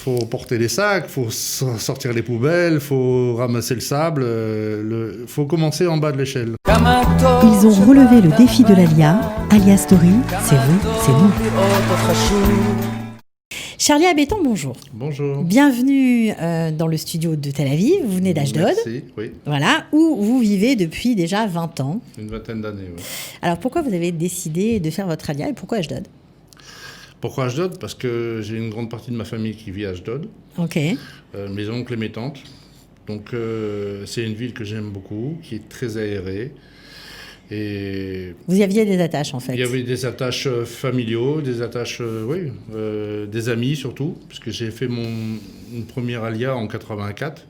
faut porter les sacs, faut sortir les poubelles, faut ramasser le sable, faut commencer en bas de l'échelle. Ils ont relevé le défi de l'Alia. Alia Story, c'est vous, c'est nous. Charlie Abéton, bonjour. Bonjour. Bienvenue dans le studio de Tel Aviv. Vous venez d'Ashdod. Merci, oui. Voilà, où vous vivez depuis déjà 20 ans. Une vingtaine d'années, oui. Alors pourquoi vous avez décidé de faire votre Alia et pourquoi Ashdod ? Pourquoi Ashdod ? Parce que j'ai une grande partie de ma famille qui vit à Ashdod. Ok. Mes oncles et mes tantes. Donc c'est une ville que j'aime beaucoup, qui est très aérée. Et vous y aviez des attaches en fait. Il y avait des attaches familiaux, des attaches, des amis surtout, puisque j'ai fait une première alia en 84.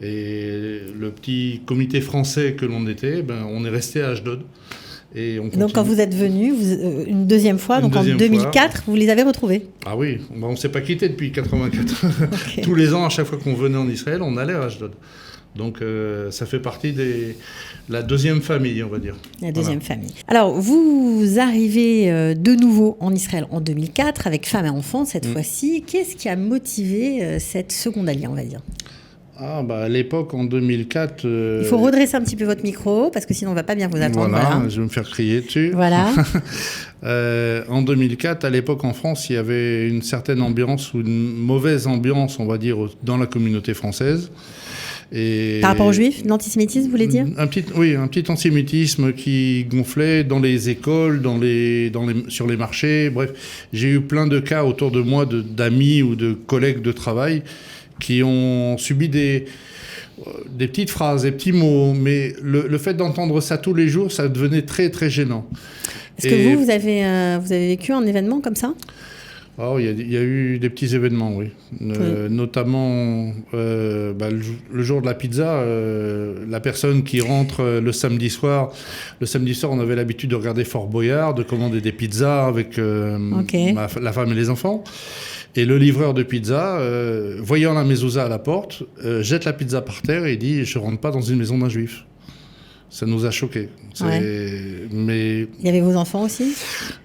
Et le petit comité français que l'on était, on est resté à Ashdod. Et donc quand vous êtes venu une deuxième fois, en 2004, vous les avez retrouvés ? Ah oui, on ne s'est pas quitté depuis 84. Okay. Tous les ans, à chaque fois qu'on venait en Israël, on allait à Ashdod. Donc ça fait partie de la deuxième famille, on va dire. La deuxième famille. Alors vous arrivez de nouveau en Israël en 2004 avec femme et enfant cette fois-ci. Qu'est-ce qui a motivé cette seconde alia, on va dire ? À l'époque, en 2004... Il faut redresser un petit peu votre micro, parce que sinon on ne va pas bien vous attendre. Voilà. Je vais me faire crier dessus. Voilà. En 2004, à l'époque en France, il y avait une certaine ambiance, ou une mauvaise ambiance, on va dire, dans la communauté française. Et par rapport aux juifs, l'antisémitisme, vous voulez dire ? un petit antisémitisme qui gonflait dans les écoles, sur les marchés. Bref, j'ai eu plein de cas autour de moi d'amis ou de collègues de travail qui ont subi des petites phrases, des petits mots, mais le fait d'entendre ça tous les jours, ça devenait très, très gênant. Est-ce que vous avez vécu un événement comme ça ? Il y a eu des petits événements, oui. Notamment le jour de la pizza, la personne qui rentre le samedi soir, on avait l'habitude de regarder Fort Boyard, de commander des pizzas avec la femme et les enfants. Et le livreur de pizza, voyant la mezouza à la porte, jette la pizza par terre et dit « Je ne rentre pas dans une maison d'un juif ». Ça nous a choqués. Mais il y avait vos enfants aussi ?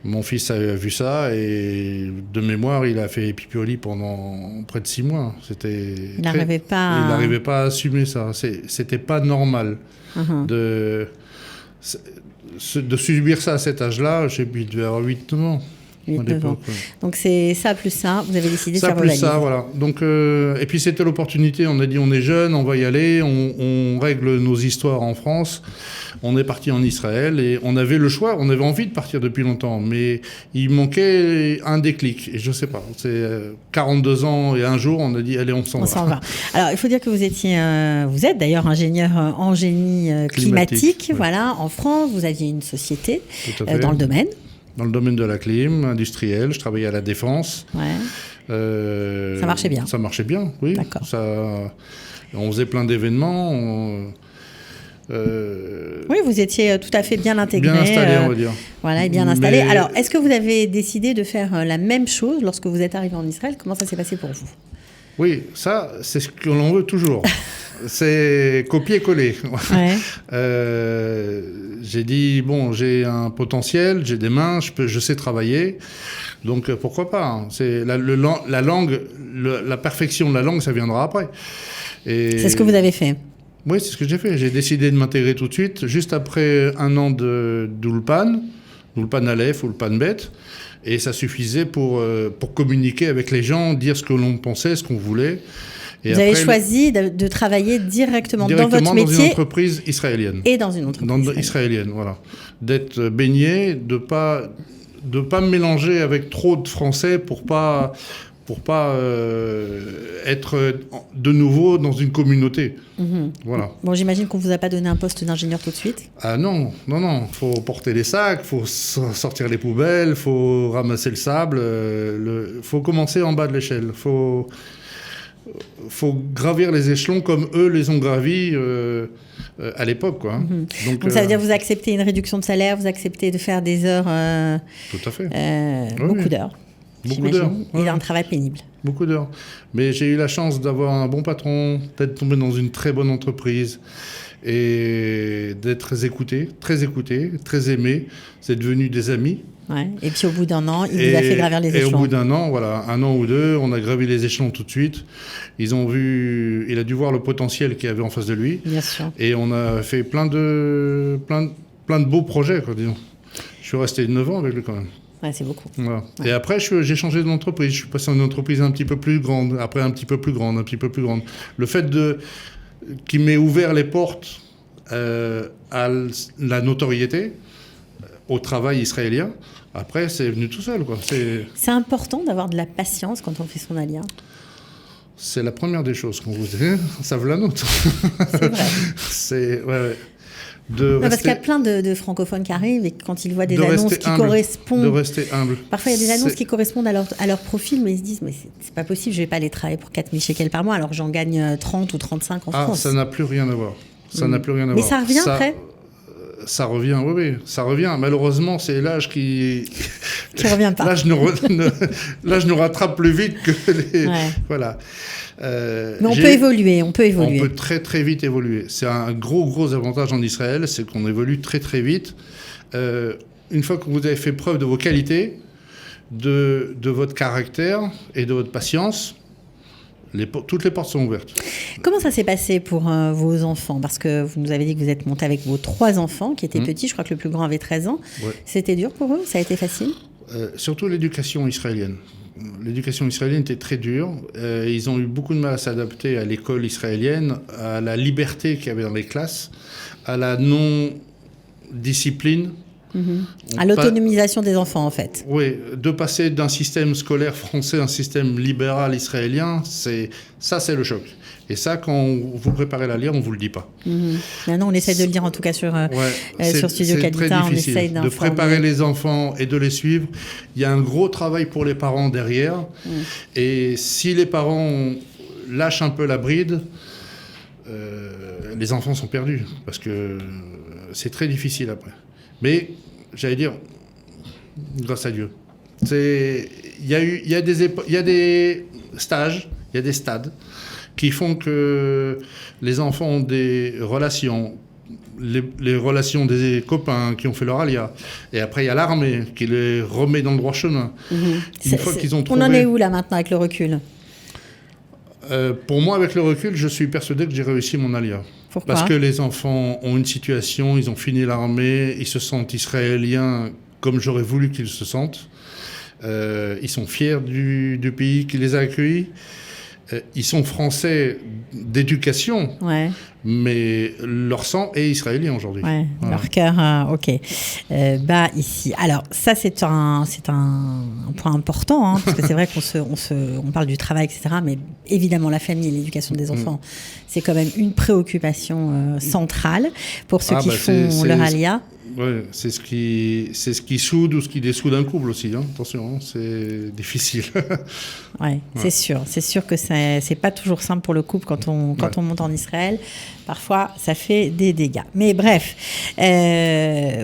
Mon fils a vu ça et de mémoire, il a fait pipi au lit pendant près de 6 mois. Il n'arrivait pas à assumer ça. C'était pas normal de subir ça à cet âge-là. Je devais avoir 8 ans. 8-9 ans. Donc c'est ça plus ça, vous avez décidé de faire vos valises. Ça plus ça, voilà. Donc, et puis c'était l'opportunité, on a dit on est jeune, on va y aller, on règle nos histoires en France. On est parti en Israël et on avait le choix, on avait envie de partir depuis longtemps, mais il manquait un déclic. Et je sais pas, c'est 42 ans et un jour, on a dit allez, on s'en va. Alors il faut dire que vous êtes d'ailleurs ingénieur en génie climatique, oui. Voilà, en France, vous aviez une société dans le domaine. Dans le domaine de la clim industrielle, je travaillais à la Défense. Ouais. Ça marchait bien. Ça marchait bien, oui. D'accord. On faisait plein d'événements. Oui, vous étiez tout à fait bien intégré. Bien installé, on va dire. Voilà, et bien installé. Alors, est-ce que vous avez décidé de faire la même chose lorsque vous êtes arrivé en Israël ? Comment ça s'est passé pour vous ? Oui, ça, c'est ce que l'on veut toujours. C'est copier-coller. Ouais. J'ai dit, j'ai un potentiel, j'ai des mains, je sais travailler, donc pourquoi pas, hein. C'est la langue, la perfection de la langue, ça viendra après. Et c'est ce que vous avez fait ? Oui, c'est ce que j'ai fait. J'ai décidé de m'intégrer tout de suite, juste après un an d'Ulpan Aleph, Ulpan Bet, et ça suffisait pour communiquer avec les gens, dire ce que l'on pensait, ce qu'on voulait. Et vous avez choisi de travailler directement dans votre métier. Dans une entreprise israélienne. Et dans une entreprise israélienne, voilà. D'être baigné, de pas me mélanger avec trop de français pour pas être de nouveau dans une communauté. Voilà. Bon, j'imagine qu'on ne vous a pas donné un poste d'ingénieur tout de suite. Ah non. Faut porter les sacs, faut sortir les poubelles, faut ramasser le sable. Faut commencer en bas de l'échelle. Faut gravir les échelons comme eux les ont gravis à l'époque, quoi. Donc ça veut dire que vous acceptez une réduction de salaire, vous acceptez de faire des heures... Tout à fait. Beaucoup d'heures. Beaucoup d'heures. Et un travail pénible. Beaucoup d'heures. Mais j'ai eu la chance d'avoir un bon patron, d'être tombé dans une très bonne entreprise et d'être très écouté, très aimé. C'est devenu des amis. Ouais. Et puis au bout d'un an, il vous a fait gravir les échelons. Et au bout d'un an, voilà, 1 an ou 2, on a gravi les échelons tout de suite. Il a dû voir le potentiel qu'il y avait en face de lui. Bien sûr. Et on a fait plein de beaux projets, quoi, disons. Je suis resté 9 ans avec lui quand même. Ouais, c'est beaucoup. Voilà. Ouais. Et après, j'ai changé d'entreprise. Je suis passé dans une entreprise un petit peu plus grande, après un petit peu plus grande, un petit peu plus grande. Le fait qui m'ait ouvert les portes à la notoriété, au travail israélien, après, c'est venu tout seul, quoi. C'est important d'avoir de la patience quand on fait son alia. C'est la première des choses qu'on vous dit. Ça veut la nôtre. C'est vrai. Ouais. Parce qu'il y a plein de francophones qui arrivent et quand ils voient des annonces qui correspondent... De rester humble. Parfois, il y a des annonces qui correspondent à leur profil, mais ils se disent, mais c'est pas possible, je vais pas aller travailler pour 4 000 shekels par mois alors que j'en gagne 30 ou 35 en France. Ça n'a plus rien à voir. Mais ça revient après Ça revient, oui, ça revient. Malheureusement, c'est l'âge qui revient pas. L'âge nous rattrape plus vite que les... Ouais. Voilà. Mais on peut évoluer. On peut très, très vite évoluer. C'est un gros avantage en Israël, c'est qu'on évolue très, très vite. Une fois que vous avez fait preuve de vos qualités, de votre caractère et de votre patience, toutes les portes sont ouvertes. Comment ça s'est passé pour vos enfants? Parce que vous nous avez dit que vous êtes monté avec vos 3 enfants qui étaient petits. Je crois que le plus grand avait 13 ans. Ouais. C'était dur pour eux? Ça a été facile? Surtout l'éducation israélienne. L'éducation israélienne était très dure. Ils ont eu beaucoup de mal à s'adapter à l'école israélienne, à la liberté qu'il y avait dans les classes, à la non-discipline. À l'autonomisation des enfants, en fait. Oui, de passer d'un système scolaire français à un système libéral israélien, c'est le choc. Et ça, quand vous préparez la lire, on ne vous le dit pas. Maintenant, on essaye de le dire, en tout cas, sur Studio Kadita, on essaye d'informer. De préparer les enfants et de les suivre. Il y a un gros travail pour les parents derrière. Et si les parents lâchent un peu la bride, les enfants sont perdus. Parce que c'est très difficile après. Mais, j'allais dire, grâce à Dieu. Il y a des stages, il y a des stades qui font que les enfants ont des relations, les relations des copains qui ont fait leur alia. Et après, il y a l'armée qui les remet dans le droit chemin. Une fois qu'ils ont trouvé... On en est où là maintenant avec le recul? Pour moi, avec le recul, je suis persuadé que j'ai réussi mon alia. Pourquoi? Parce que les enfants ont une situation, ils ont fini l'armée, ils se sentent israéliens comme j'aurais voulu qu'ils se sentent. Ils sont fiers du pays qui les a accueillis. Ils sont français d'éducation, mais leur sang est israélien aujourd'hui. Ouais, voilà. Leur cœur, ok. Ici. Alors, ça, c'est un point important, parce que c'est vrai qu'on parle du travail, etc., mais évidemment, la famille et l'éducation des enfants, c'est quand même une préoccupation centrale pour ceux qui font leur alia. Ouais, c'est ce qui soude ou ce qui dessoude un couple aussi. Attention, c'est difficile. Ouais, c'est sûr que c'est pas toujours simple pour le couple quand on monte en Israël. Parfois, ça fait des dégâts. Mais bref,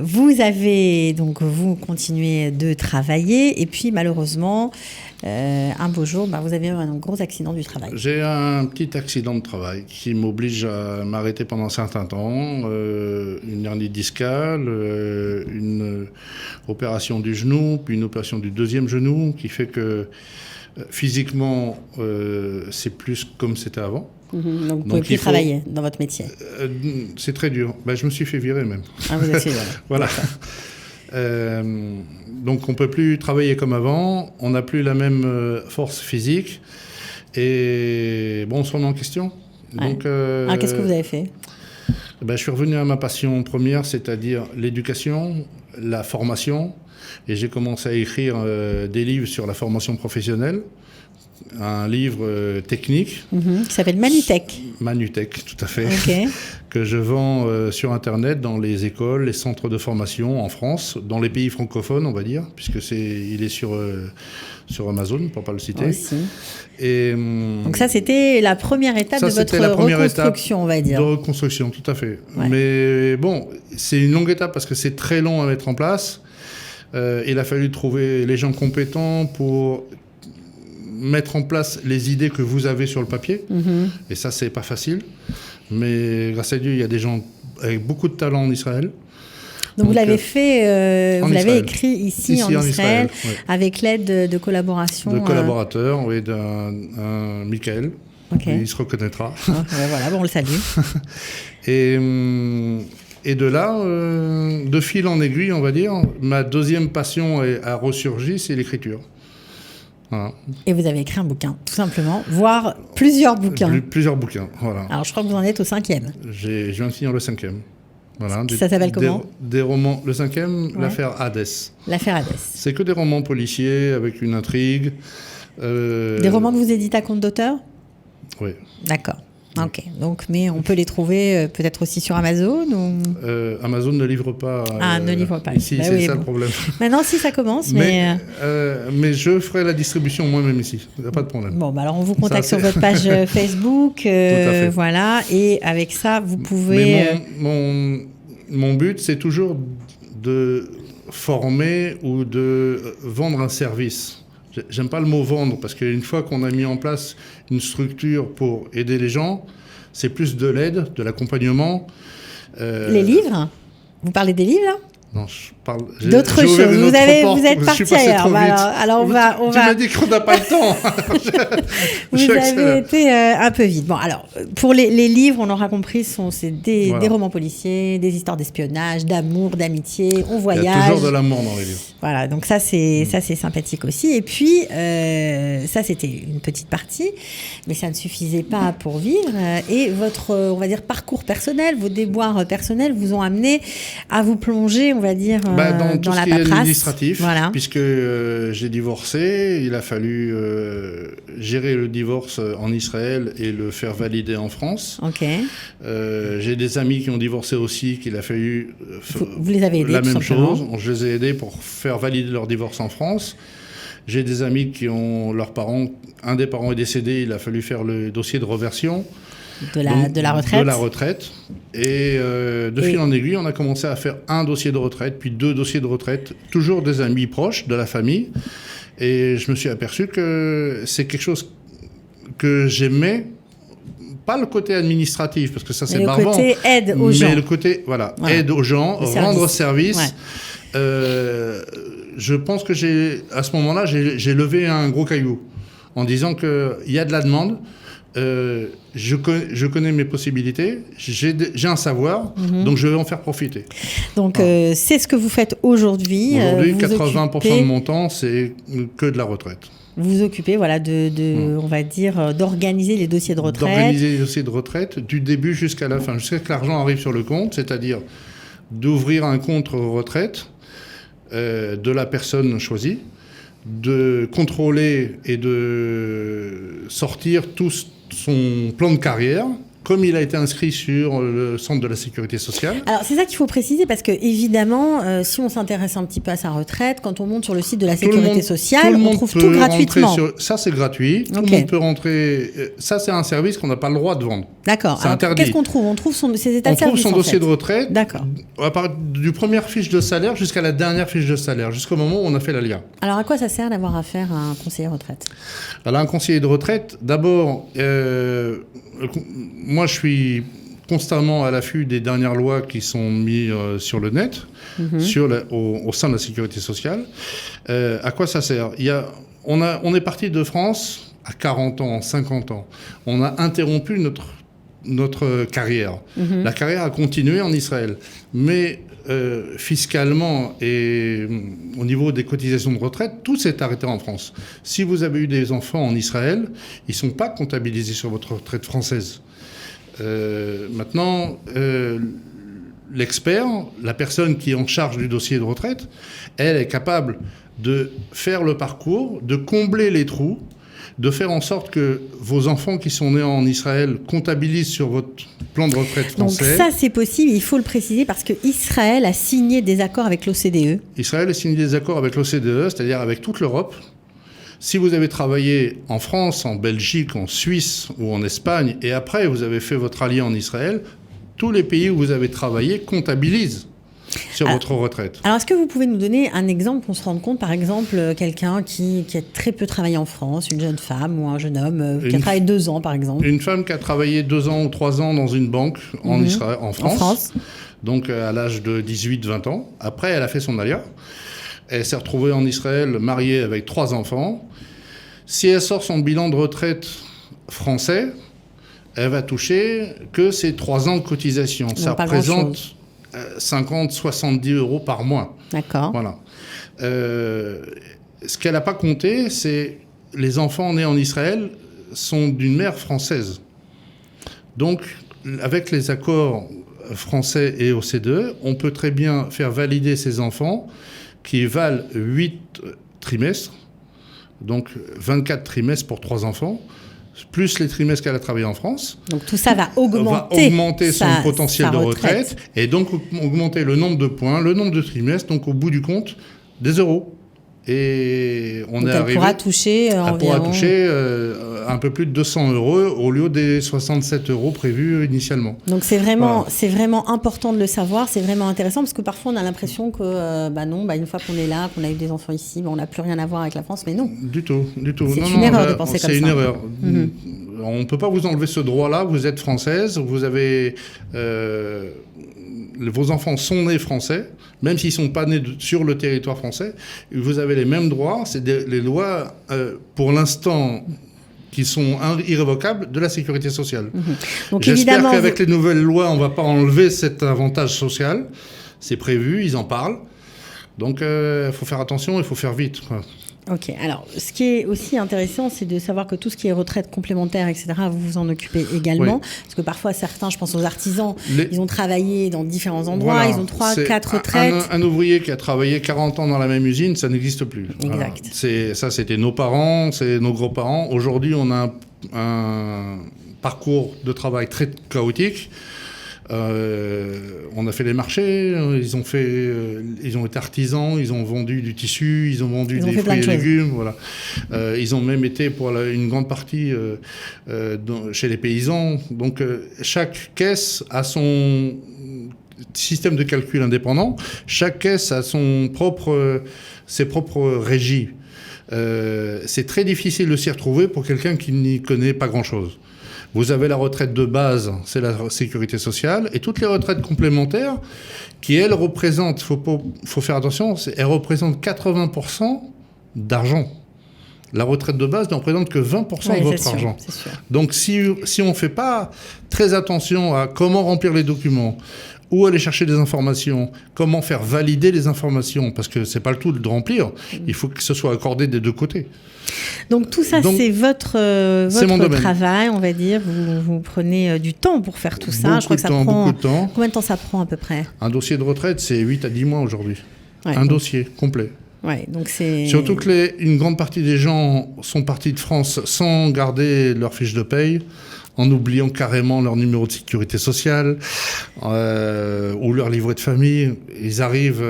vous continuez de travailler et puis malheureusement, un beau jour, vous avez eu un gros accident du travail. J'ai un petit accident de travail qui m'oblige à m'arrêter pendant un certain temps. Une hernie discale, une opération du genou, puis une opération du deuxième genou, qui fait que physiquement, c'est plus comme c'était avant. Donc vous ne pouvez plus travailler dans votre métier. C'est très dur. Je me suis fait virer même. Ah, vous êtes fait virer. Voilà. Donc on ne peut plus travailler comme avant, on n'a plus la même force physique et on se remet en question. Ouais. Donc, qu'est-ce que vous avez fait? Je suis revenu à ma passion première, c'est-à-dire l'éducation, la formation, et j'ai commencé à écrire des livres sur la formation professionnelle. Un livre technique. Qui s'appelle Manutech. Manutech, tout à fait. Okay. Que je vends sur Internet dans les écoles, les centres de formation en France, dans les pays francophones, on va dire, puisque il est sur Amazon, pour ne pas le citer. Aussi. Donc ça, c'était la première étape de votre reconstruction, on va dire. De reconstruction, tout à fait. Ouais. Mais c'est une longue étape parce que c'est très long à mettre en place. Il a fallu trouver les gens compétents pour mettre en place les idées que vous avez sur le papier. Et ça, c'est pas facile. Mais grâce à Dieu, il y a des gens avec beaucoup de talent en Israël. Donc vous l'avez fait, vous l'avez Israël. écrit ici en Israël, ouais. avec l'aide de collaboration. De collaborateurs, oui, d'un Michael. Okay. Il se reconnaîtra. Voilà, bon, on le salue. Et de là, de fil en aiguille, on va dire, ma deuxième passion a ressurgi, c'est l'écriture. Voilà. Et vous avez écrit un bouquin, tout simplement, voire plusieurs bouquins. Plusieurs bouquins, voilà. Alors je crois que vous en êtes au 5e. Je viens de finir le 5e. Voilà. Ça s'appelle comment ? Des romans. Le 5e, ouais. L'affaire Hadès. L'affaire Hadès. C'est que des romans policiers avec une intrigue. Des romans que vous éditez à compte d'auteur ? Oui. D'accord. Ok. Donc, mais on peut les trouver peut-être aussi sur Amazon ou... Amazon ne livre pas. Ne livre pas. Ici, c'est ça le problème. Maintenant, si ça commence, mais je ferai la distribution moi-même ici. Il n'y a pas de problème. Bon, bah alors on vous contacte sur votre page Facebook, voilà, et avec ça, vous pouvez. Mais mon but, c'est toujours de former ou de vendre un service. J'aime pas le mot vendre parce qu'une fois qu'on a mis en place une structure pour aider les gens, c'est plus de l'aide, de l'accompagnement. Les livres ? Vous parlez des livres là ? Non, je parle d'autres choses. Vous êtes parti ailleurs. Alors on va. Tu m'as dit qu'on n'a pas le temps. Vous avez été un peu vite. Bon, alors pour les livres, on aura compris, c'est des romans policiers, des histoires d'espionnage, d'amour, d'amitié. On voyage. Il y a toujours de l'amour dans les livres. Voilà, donc ça c'est sympathique aussi. Et puis ça c'était une petite partie, mais ça ne suffisait pas pour vivre. Et votre, on va dire, parcours personnel, vos déboires personnels vous ont amené à vous plonger, on va dire, dans tout ce qui est administratif, voilà. Puisque j'ai divorcé, il a fallu gérer le divorce en Israël et le faire valider en France. Ok. J'ai des amis qui ont divorcé aussi, qu'il a fallu vous les avez aidés, la même chose. Je les ai aidés pour faire valider leur divorce en France. J'ai des amis qui ont leurs parents, un des parents est décédé, il a fallu faire le dossier de reversion. De la retraite. De la retraite. Et fil en aiguille, on a commencé à faire un dossier de retraite, puis 2 dossiers de retraite, toujours des amis proches, de la famille. Et je me suis aperçu que c'est quelque chose que j'aimais, pas le côté administratif, parce que ça c'est barbant. Mais le côté aide aux gens. Mais le côté, aide aux gens, rendre service. Ouais. Je pense que à ce moment-là, j'ai levé un gros caillou en disant qu'il y a de la demande. Je connais mes possibilités, j'ai un savoir, donc je vais en faire profiter. Donc c'est ce que vous faites aujourd'hui. Aujourd'hui, 80% de mon temps, c'est que de la retraite. Vous vous occupez, voilà, on va dire, d'organiser les dossiers de retraite. D'organiser les dossiers de retraite du début jusqu'à la fin, jusqu'à que l'argent arrive sur le compte, c'est-à-dire d'ouvrir un compte retraite de la personne choisie, de contrôler et de sortir tout son plan de carrière, comme il a été inscrit sur le centre de la sécurité sociale. Alors c'est ça qu'il faut préciser, parce que évidemment, si on s'intéresse un petit peu à sa retraite, quand on monte sur le site de la sécurité sociale, on trouve tout gratuitement. Ça c'est gratuit, tout le monde peut rentrer. Ça c'est un service qu'on n'a pas le droit de vendre. D'accord. C'est interdit. Qu'est-ce qu'on trouve ? On trouve ses états de service. On trouve son dossier de retraite. D'accord. À part du première fiche de salaire jusqu'à la dernière fiche de salaire, jusqu'au moment où on a fait la LIA. Alors à quoi ça sert d'avoir affaire à un conseiller retraite ? Alors un conseiller de retraite, d'abord, moi je suis constamment à l'affût des dernières lois qui sont mises sur le net, au sein de la sécurité sociale. À quoi ça sert ? On est parti de France à 40 ans, 50 ans. On a interrompu notre carrière. La carrière a continué en Israël. Mais fiscalement et au niveau des cotisations de retraite, tout s'est arrêté en France. Si vous avez eu des enfants en Israël, ils ne sont pas comptabilisés sur votre retraite française. Maintenant, l'expert, la personne qui est en charge du dossier de retraite, elle est capable de faire le parcours, de combler les trous, de faire en sorte que vos enfants qui sont nés en Israël comptabilisent sur votre plan de retraite français. Donc ça, c'est possible, il faut le préciser, parce qu'Israël a signé des accords avec l'OCDE. Israël a signé des accords avec l'OCDE, c'est-à-dire avec toute l'Europe. Si vous avez travaillé en France, en Belgique, en Suisse ou en Espagne, et après vous avez fait votre allié en Israël, tous les pays où vous avez travaillé comptabilisent sur votre retraite. Alors, est-ce que vous pouvez nous donner un exemple qu'on se rende compte, par exemple, quelqu'un qui a très peu travaillé en France, une jeune femme ou un jeune homme qui a travaillé 2 ans, par exemple? Une femme qui a travaillé 2 ans ou 3 ans dans une banque en Israël, en France. Donc, à l'âge de 18-20 ans. Après, elle a fait son alia. Elle s'est retrouvée en Israël, mariée avec 3 enfants. Si elle sort son bilan de retraite français, elle va toucher que ses 3 ans de cotisation. Donc, ça représente 50-70 euros par mois. D'accord. Voilà. Ce qu'elle n'a pas compté, c'est les enfants nés en Israël sont d'une mère française. Donc, avec les accords français et OCDE, on peut très bien faire valider ces enfants qui valent 8 trimestres, donc 24 trimestres pour 3 enfants, plus les trimestres qu'elle a travaillé en France. Donc tout ça va augmenter son potentiel de retraite et donc augmenter le nombre de points, le nombre de trimestres, donc au bout du compte, des euros. Et elle pourra toucher un peu plus de 200 euros au lieu des 67 euros prévus initialement. Donc c'est vraiment important de le savoir, c'est vraiment intéressant parce que parfois on a l'impression que une fois qu'on est là, qu'on a eu des enfants ici, on n'a plus rien à voir avec la France, mais non. Du tout. C'est une erreur de penser comme ça. C'est une erreur. On ne peut pas vous enlever ce droit-là, vous êtes française, vous avez... vos enfants sont nés français, même s'ils ne sont pas nés sur le territoire français, vous avez les mêmes droits, c'est les lois, pour l'instant, qui sont irrévocables de la sécurité sociale. Donc, j'espère qu'avec les nouvelles lois, on ne va pas enlever cet avantage social. C'est prévu, ils en parlent. Donc, il faut faire attention, il faut faire vite, quoi. Ok, alors ce qui est aussi intéressant, c'est de savoir que tout ce qui est retraite complémentaire, etc., vous vous en occupez également. Oui. Parce que parfois, certains, je pense aux artisans, ils ont travaillé dans différents endroits, ils ont 3-4 retraites. Un ouvrier qui a travaillé 40 ans dans la même usine, ça n'existe plus. Exact. Ça, c'était nos parents, c'est nos grands-parents. Aujourd'hui, on a un parcours de travail très chaotique. On a fait les marchés, ils ont été artisans, ils ont vendu du tissu, ils ont vendu des fruits et légumes, voilà. Ils ont même été pour une grande partie chez les paysans. Donc chaque caisse a son système de calcul indépendant, chaque caisse a ses propres régies. C'est très difficile de s'y retrouver pour quelqu'un qui n'y connaît pas grand-chose. Vous avez la retraite de base, c'est la sécurité sociale, et toutes les retraites complémentaires, qui, elles, représentent, faut faire attention, elles représentent 80% d'argent. La retraite de base ne représente que 20% de votre argent. C'est sûr. Donc, si on ne fait pas très attention à comment remplir les documents, où aller chercher des informations, comment faire valider les informations, parce que c'est pas le tout de remplir, il faut que ce soit accordé des deux côtés. Donc tout ça, c'est votre travail, on va dire. Vous prenez du temps pour faire tout ça. Je crois que ça prend beaucoup de temps. Combien de temps ça prend à peu près? Un dossier de retraite, c'est 8 à 10 mois aujourd'hui. Ouais, dossier complet. Ouais, donc c'est... Surtout que une grande partie des gens sont partis de France sans garder leur fiche de paye, en oubliant carrément leur numéro de sécurité sociale ou leur livret de famille. Ils arrivent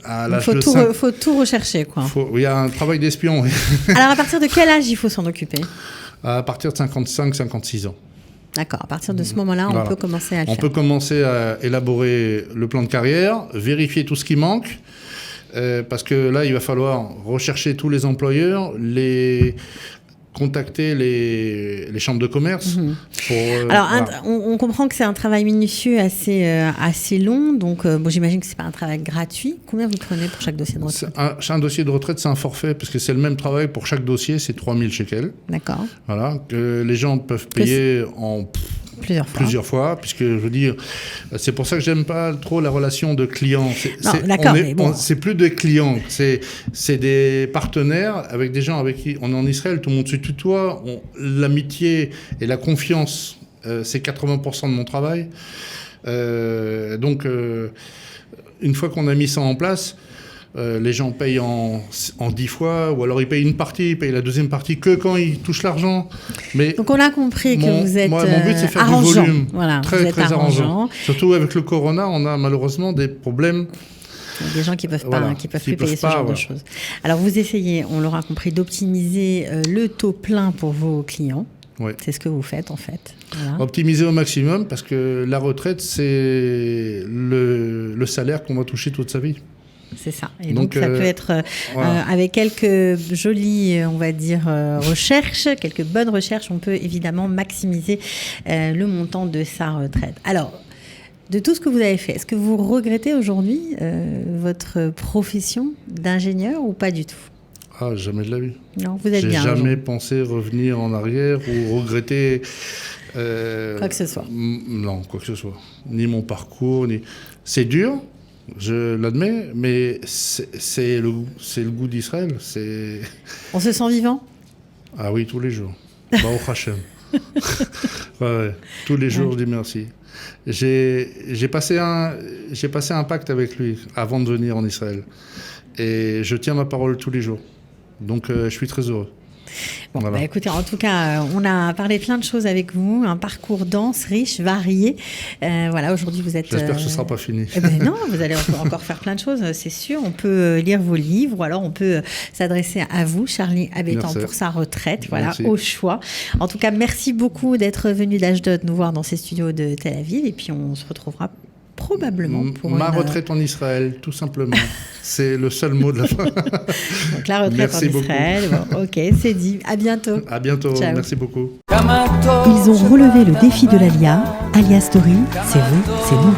à l'âge de 5... Il faut tout rechercher, quoi. Il y a un travail d'espion. Alors, à partir de quel âge il faut s'en occuper? À partir de 55-56 ans. D'accord. À partir de ce moment-là, on peut commencer à le faire. On peut commencer à élaborer le plan de carrière, vérifier tout ce qui manque, parce que là, il va falloir rechercher tous les employeurs, contacter les chambres de commerce. Alors, on comprend que c'est un travail minutieux assez long, donc j'imagine que ce n'est pas un travail gratuit. Combien vous prenez pour chaque dossier de retraite? Un dossier de retraite, c'est un forfait, parce que c'est le même travail pour chaque dossier, c'est 3000 shekels. D'accord. Voilà, que les gens peuvent payer en... Plusieurs fois, puisque je veux dire, c'est pour ça que j'aime pas trop la relation de client. C'est plus des clients, c'est des partenaires avec des gens avec qui on est en Israël, tout le monde se tutoie, l'amitié et la confiance, c'est 80% de mon travail. Donc, une fois qu'on a mis ça en place, les gens payent en 10 fois, ou alors ils payent une partie, ils payent la deuxième partie que quand ils touchent l'argent. Mais donc on a compris que vous êtes mon but, c'est faire arrangeant. Du volume. Voilà, très arrangeant. Surtout avec le corona, on a malheureusement des problèmes. Des gens qui peuvent pas, qui peuvent plus payer ce genre de choses. Alors vous essayez, on l'aura compris, d'optimiser le taux plein pour vos clients. Ouais. C'est ce que vous faites en fait. Voilà. Optimiser au maximum parce que la retraite, c'est le salaire qu'on va toucher toute sa vie. C'est ça. Et donc ça peut être avec quelques jolies, on va dire, recherches, quelques bonnes recherches, on peut évidemment maximiser le montant de sa retraite. Alors, de tout ce que vous avez fait, est-ce que vous regrettez aujourd'hui votre profession d'ingénieur ou pas du tout ? Ah, jamais de la vie. Non, vous êtes bien. J'ai jamais pensé revenir en arrière ou regretter... quoi que ce soit. Non, quoi que ce soit. Ni mon parcours, ni... C'est dur, je l'admets, mais c'est le goût d'Israël. On se sent vivant ? Ah oui, tous les jours. Baruch Hashem. Ouais, tous les jours, je dis merci. J'ai passé un pacte avec lui avant de venir en Israël. Et je tiens ma parole tous les jours. Donc, je suis très heureux. Bon, voilà. Bah écoutez, en tout cas, on a parlé de plein de choses avec vous, un parcours dense, riche, varié. Voilà, aujourd'hui, vous êtes... J'espère que ce ne sera pas fini. Non, vous allez encore faire plein de choses, c'est sûr. On peut lire vos livres, ou alors on peut s'adresser à vous, Charlie Abétan, pour sa retraite, voilà, merci. Au choix. En tout cas, merci beaucoup d'être venu d'Ashdod nous voir dans ces studios de Tel Aviv, et puis on se retrouvera probablement pour retraite en Israël, tout simplement. C'est le seul mot de la fin. Donc la retraite en Israël. Bon, ok, c'est dit. À bientôt. À bientôt. Ciao. Merci beaucoup. Ils ont relevé le défi de l'Alia. Alia Story, c'est vous, c'est nous.